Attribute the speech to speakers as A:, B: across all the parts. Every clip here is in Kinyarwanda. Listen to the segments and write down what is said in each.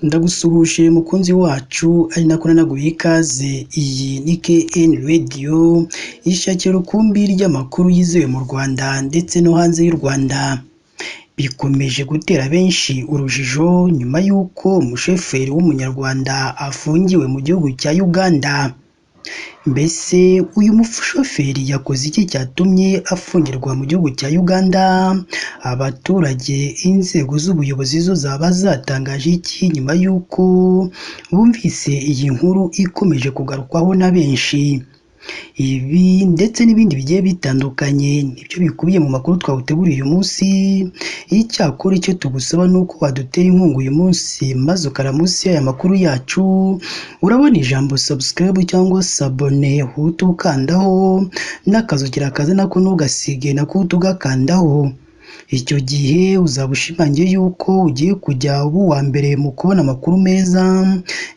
A: Ndagusuhuje mukunzi wacu ari nako nanaguha ikaze. Iyi ni KN Radio ishakira urukumbi ry'amakuru yizewe mu Rwanda ndetse no hanze y'u Rwanda. Bikomeje gutera benshi urujijo nyuma y'uko umushoferi w'umunyarwanda afungiwe mu gihugu cya Uganda. Mbese uyu mushoferi yakoze iki cyatumye afungirwa mu gihugu cya Uganda? Abaturage, inzego z'ubuyobozi zo zaba zatangaje iki nyuma y'uko bumvise iyi nkuru ikomeje kugarukwaho na benshi? Ibi ndetse n'ibindi bigiye bitandukanye nibyo bikubiye mu makuru twawuteguriye uyu munsi. Icyakora icyo tugusaba ni uko wadutera inkunga uyu munsi maze ukara munsi y'aya makuru yacu urabona ijambo subscribe cyangwa sabone uhita ukandaho, n'akazogera kaza nako ntugasige nako uhita ugakandaho. Icyo gihe uzaba ushimangiye yuko ugiye kujya uba uwa mbere mu kubona amakuru meza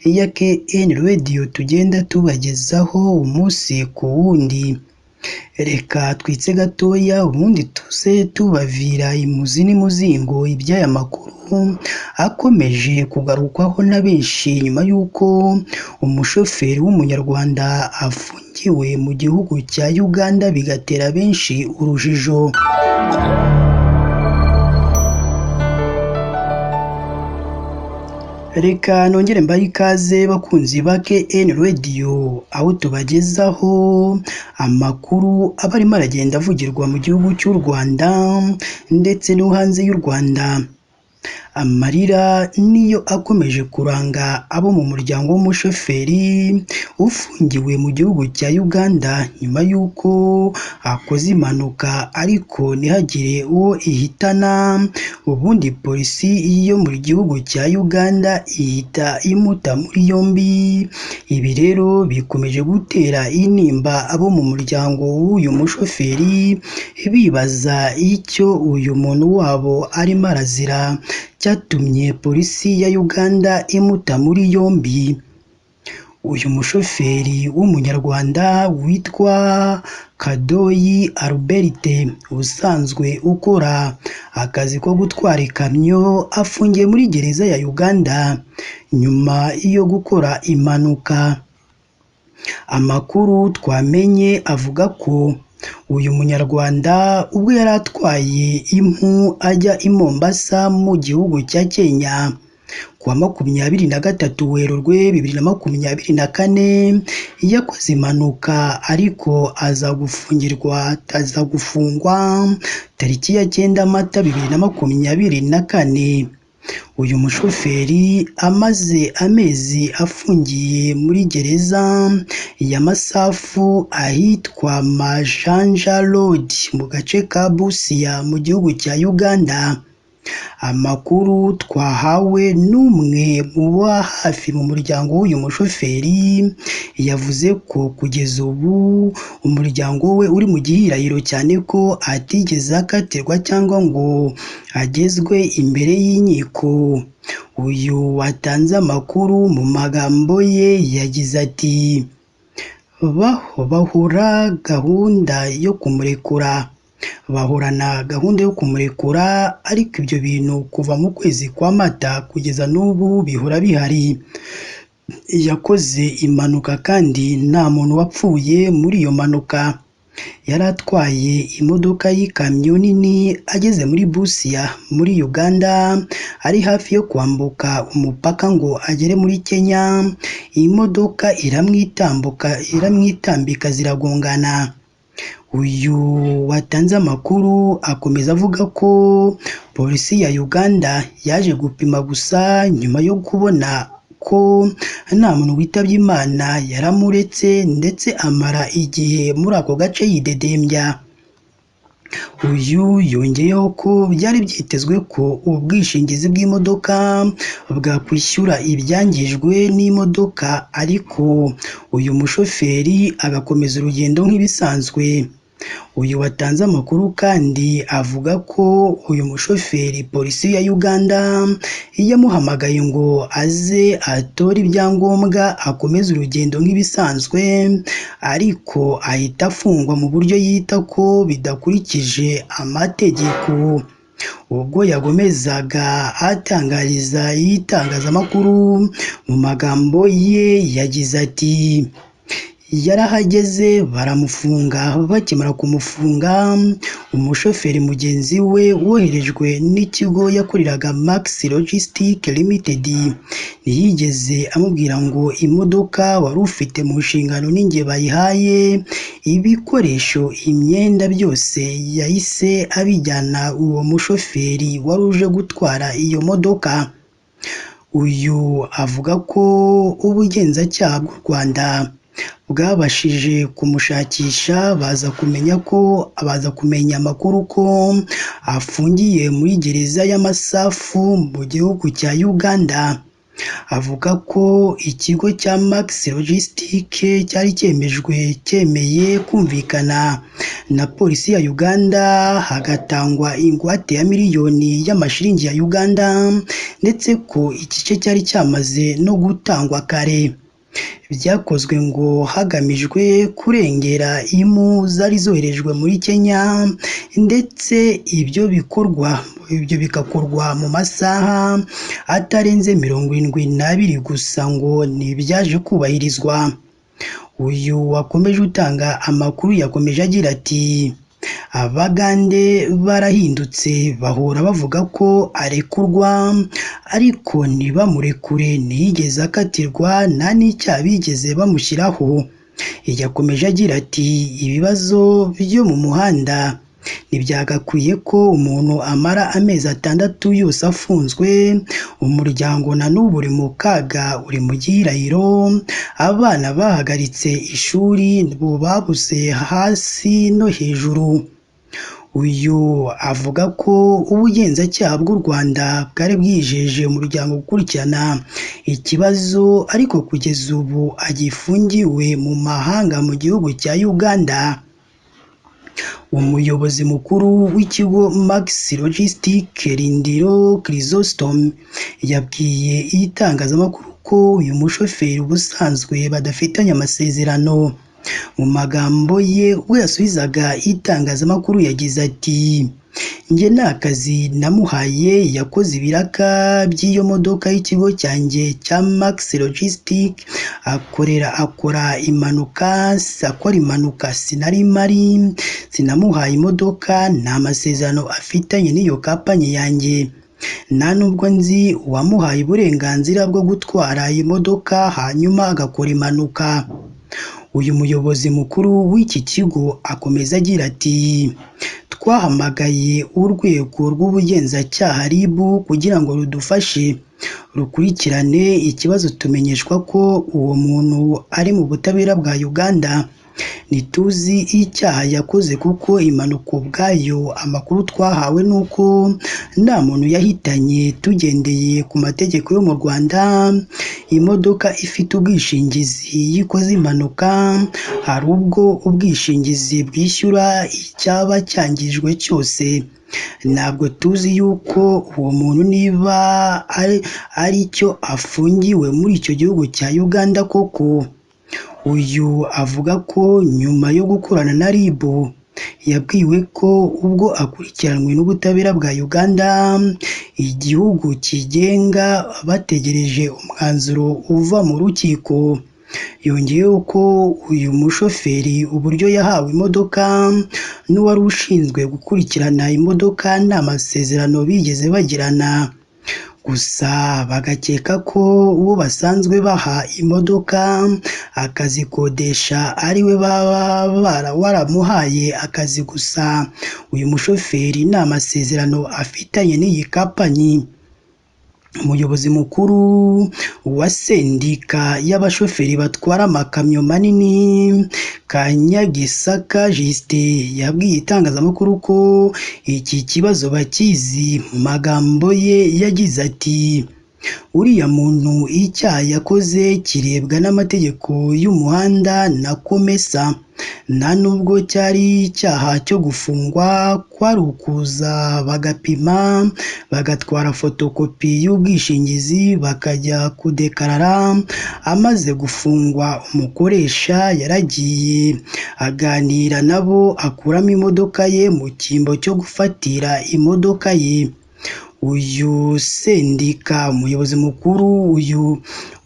A: ya KN Radio tugenda tubagezaho umunsi ku wundi. Reka twitse gatoya ubundi tuze tubavira imuzi n'imuzingo iby'aya makuru akomeje kugarukwaho na benshi nyuma y'uko umushoferi w'umunyarwanda afungiwe mu gihugu cya Uganda, bigatera benshi urujijo. Reka nongere mbahe ikaze bakunzi ba KN Radio, aho tubagezaho amakuru aba arimo aragenda avugirwa mu gihugu cy'u Rwanda ndetse no hanze y'u Rwanda. Amarira niyo akomeje kuranga abo mu muryango w'umushoferi ufungiwe mu gihugu cya Uganda nyuma y'uko akoze impanuka ariko ntihagire uwo ihitana, ubundi polisi yo mu gihugu cya Uganda ihita imuta muri yombi. Ibi rero bikomeje gutera intimba abo mu muryango w'uyu mushoferi, bibaza icyo uyu muntu wabo arimo arazira cyatumye polisi ya Uganda imuta muri yombi. Uyu mushoferi w'umunyarwanda witwa Kadoyi Albert usanzwe ukora akazi ko gutwara ikamyo, afungiye muri gereza ya Uganda nyuma yo gukora impanuka. Amakuru twamenye avuga ko uyu munyarwanda ubwo yari atwaye impu ajya i Mombasa mu gihugu cya Kenya kuwa 23 Werurwe 2024 yakoze impanuka ariko aza gufungwa tariki ya 9 Mata 2024. Uyu mushoferi amaze amezi afungiye muri gereza ya Masafu ahitwa Majanja Road mu gace ka Busia mu gihugu cya Uganda. Amakuru twahawe n'umwe mu ba hafi mu muryango w'uyu mushoferi yavuze ko kugeza ubu umuryango we uri mu gihirahiro cyane ko atigeze akatirwa cyangwa ngo agezwe imbere y'inkiko. Uyu watanze amakuru mu magambo ye yagize ati bahorana gahunda yo kumurekura ariko ibyo bintu kuva mu kwezi kwa Mata kugeza n'ubu bihora bihari. Yakoze impanuka kandi nta muntu wapfuye muri iyo mpanuka. Yari atwaye imodoka y'ikamyo nini ageze muri Busia muri Uganda, ari hafi yo kwambuka umupaka ngo agere muri Kenya. Iyi modoka iramwitambika ziragongana. Uyu watanze amakuru akomeza avuga ko polisi ya Uganda yaje gupima gusa nyuma yo kubona ko nta muntu witabye Imana yaramuretse ndetse amara igihe muri ako gace yidedembya. Uyu yongeyeho ko byari byitezwe ko ubwishingizi bw'imodoka bwakwishyura ibyangijwe n'imodoka ariko uyu mushoferi agakomeza urugendo nk'ibisanzwe. Uyu watanze amakuru kandi avuga ko uyu mushoferi polisi ya Uganda yamuhamagaye ngo aze atore ibyangombwa akomeze urugendo nk'ibisanzwe, ariko ahita afungwa mu buryo yita ko bidakurikije amategeko. ubwo yagomezaga atangariza itangazamakuru. Mu magambo ye yagize ati yarahageze baramufunga, bakimara kumufunga umushoferi mugenzi we woherejwe n'ikigo yakoreraga Max Logistics Limited ntiyigeze amubwira ngo imodoka wari ufite mu nshingano ninjye bayihaye, ibikoresho imyenda byose yahise abijyana uwo mushoferi wari uje gutwara iyo modoka. Uyu avuga ko ubugenzacyaha bw'u Rwanda bwabashije kumushakisha baza kumenya amakuru ko afungiye muri gereza y'Amasafu mu gihugu cya Uganda. Avuga ko ikigo cya Max Logistics cyari cyemeye kumvikana na polisi ya Uganda, hagatangwa ingwate ya miliyoni y'amashiringi ya Uganda, ndetse ko igice cyari cyamaze no gutangwa kare. Byakozwe ngo hagamijwe kurengera impu zari zoherejwe muri Kenya, ndetse ibyo bigakorwa mu masaha atarenze 72 gusa ngo ntibyaje kubahirizwa. Uyu wakomeje utanga amakuru yakomeje agira ati Abagande barahindutse bahora bavuga ko arekurwa ariko ntibamurekure, ntiyigeze akatirwa nta n'icyaha bigeze bamushyiraho. Yakomeje agira ati ibibazo byo mu muhanda ntibyagakwiye ko umuntu amara amezi 6 yose afunzwe, umuryango na n'ubu uri mu kaga, uri mu gihirahiro, abana bahagaritse ishuri bo babuze hasi no hejuru. Uyu avuga ko ubugenzacyaha bw'u Rwanda bwari bwijeje umuryango gukurikirana ikibazo, ariko kugeza ubu agifungiwe mu mahanga mu gihugu cya Uganda. Umuyobozi mukuru w'ikigo Max Logistics Lindiro Chrysostome yabwiye itangazamakuru ko uyu mushoferi ubusanzwe badafitanye amasezerano. Mu magambo ye ubwo yasubizaga itangazamakuru yagize ati njye nta kazi namuhaye, yakoze ibiraka by'iyo modoka y'ikigo cyanjye cya Max Logistics, akora impanuka sinari mari, sinamuhaye imodoka, nta masezerano afitanye n'iyo kampani yanjye, nta nubwo nzi uwamuhaye uburenganzira bwo gutwara iyi modoka hanyuma agakora impanuka. Uyu muyobozi mukuru w'iki kigo akomeza agira ati twahamagaye urwego rw'ubugenzacyaha RIB kugira ngo rudufashe rukurikirane ikibazo, tumenyeshwa ko uwo muntu ari mu butabera bwa Uganda. Ntituzi icyaha yakoze kuko impanuka ubwayo amakuru twahawe nuko nta muntu yahitanye. Tugendeye ku mategeko yo mu Rwanda, imodoka ifite ubwishingizi yikoze impanuka hari ubwo ubwishingizi bwishyura icyaba cyangijwe cyose. Ntabwo tuzi yuko uwo muntu niba ari cyo afungiwe muri icyo gihugu cya Uganda koko. Uyu avuga ko nyuma yo gukorana na RIB yabwiwe ko ubwo akurikiranwe n'ubutabera bwa Uganda, igihugu kigenga, bategereje umwanzuro uva mu rukiko. Yongeyeho ko uyu mushoferi uburyo yahawe imodoka n'uwari ushinzwe gukurikirana imodoka nta masezerano bigeze bagirana, gusa bagakeka ko uwo basanzwe baha imodoka akazikodesha ari we baba waramuhaye akazi, gusa uyu mushoferi nta masezerano afitanye n'iyi kampani. Umuyobozi mukuru wa sendika y'abashoferi batwara amakamyo manini Kanyagisaka Justin yabwiye itangazamakuru ko iki kibazo bakizi. Mu magambo ye yagize ati uriya muntu icyaha yakoze kirebwa n'amategeko y'umuhanda na komesa, nta nubwo cyari icyaha cyo gufungwa, kwari ukuza bagapima bagatwara fotokopi y'ubwishingizi bakajya kudekarara. Amaze gufungwa umukoresha yaragiye aganira nabo akuramo imodoka ye mu cyimbo cyo gufatira imodoka ye. Uyu sendika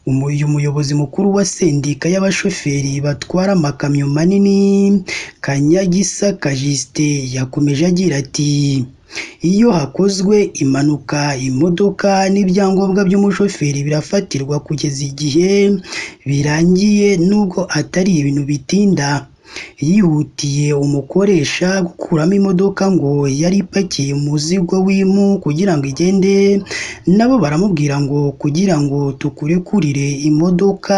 A: umuyobozi mukuru wa sendika y'abashoferi batwara amakamyo manini Kanyagisaka Justin yakomeje agira ati iyo hakozwe impanuka imodoka n'ibyangombwa by'umushoferi birafatirwa kugeza igihe birangiye, nubwo atari ibintu bitinda. Yihutiye umukoresha gukuramo imodoka ngo yari ipakiye umuzigo w'impu kugira ngo igende, nabo baramubwira ngo kugira ngo tukurekurire imodoka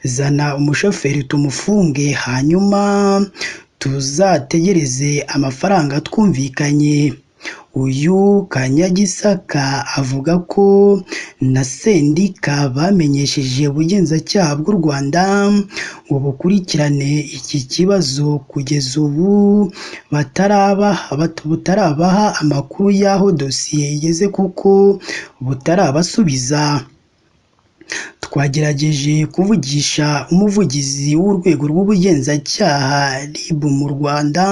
A: zana umushoferi tumufunge hanyuma tuzategereze amafaranga twumvikanye. Uyu Kanyagisaka avuga ko na sendika bamenyesheje ubugenzacyaha bw'u Rwanda ngo bukurikirane iki kibazo, kugeza ubu butarabaha amakuru y'aho dosiye igeze kuko butarabasubiza. Twagerageje kuvugisha umuvugizi w'urwego rw'ubugenzacyaha RIB mu Rwanda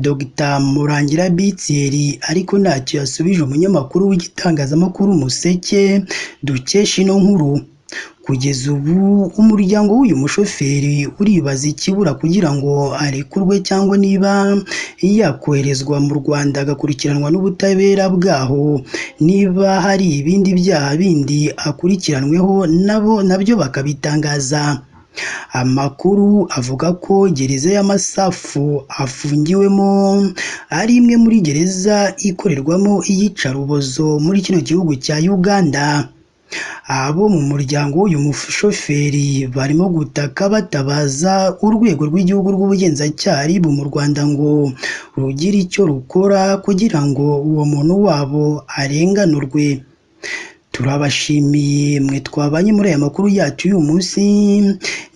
A: Dr Murangira Bitseri, ariko ntacyo yasubije umunyamakuru w'igitangazamakuru Umuseke dukesha ino nkuru. Kugeza ubu umuryango w'uyu mushoferi uribaza ikibura kugira ngo arekurwe cyangwa niba yakoherezwa mu Rwanda agakurikiranwa n'ubutabera bwaho, niba hari ibindi byaha bindi akurikiranweho nabyo bakabitangaza. Amakuru avuga ko gereza ya Masafu afungiwemo ari imwe muri gereza ikorerwamo iyicarubozo muri kino gihugu cya Uganda. Abo mu muryango w'uyu mushoferi barimo gutaka batabaza urwego rw'igihugu rw'ubugenzacyaha RIB mu Rwanda ngo rugire icyo rukora kugira ngo uwo muntu wabo arenganurwe. Turabashimiye mwe twabanye muri aya makuru yacu y'uyu munsi.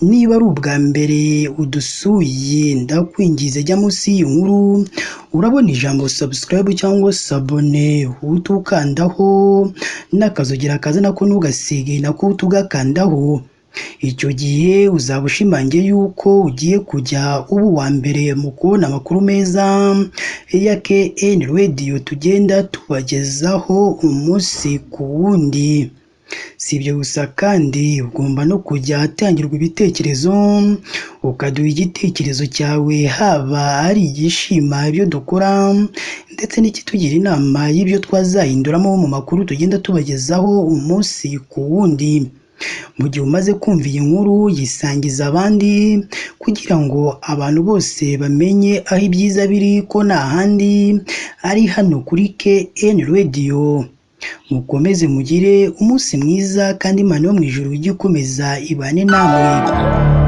A: Niba ari ubwa mbere udusuye, ndakwingize jya munsi y'iyi nkuru urabona ijambo subscribe cyangwa sabone, uhita ukandaho n'akazogera kaza nako ntugasige nako utugakandaho. Icyo gihe uzaba ushimangiye yuko ugiye kujya uba uwa mbere mu kubona amakuru meza ya KN Radio tugenda tubagezaho umunsi ku wundi. Si ibyo gusa kandi ugomba no kujya ahatangirwa ibitekerezo ukaduha igitekerezo cyawe, haba ari igishima ibyo dukora ndetse n'ikitugira inama y'ibyo twazahinduramo mu makuru tugenda tubagezaho umunsi ku wundi. Mu gihe umaze kumva iyi nkuru yisangiza abandi kugira ngo abantu bose bamenye aho ibyiza biri, ko nta handi ari hano kuri KN Radio. Mukomeze mugire umunsi mwiza kandi Imana yo mu ijuru ijye ikomeza ibane namwe.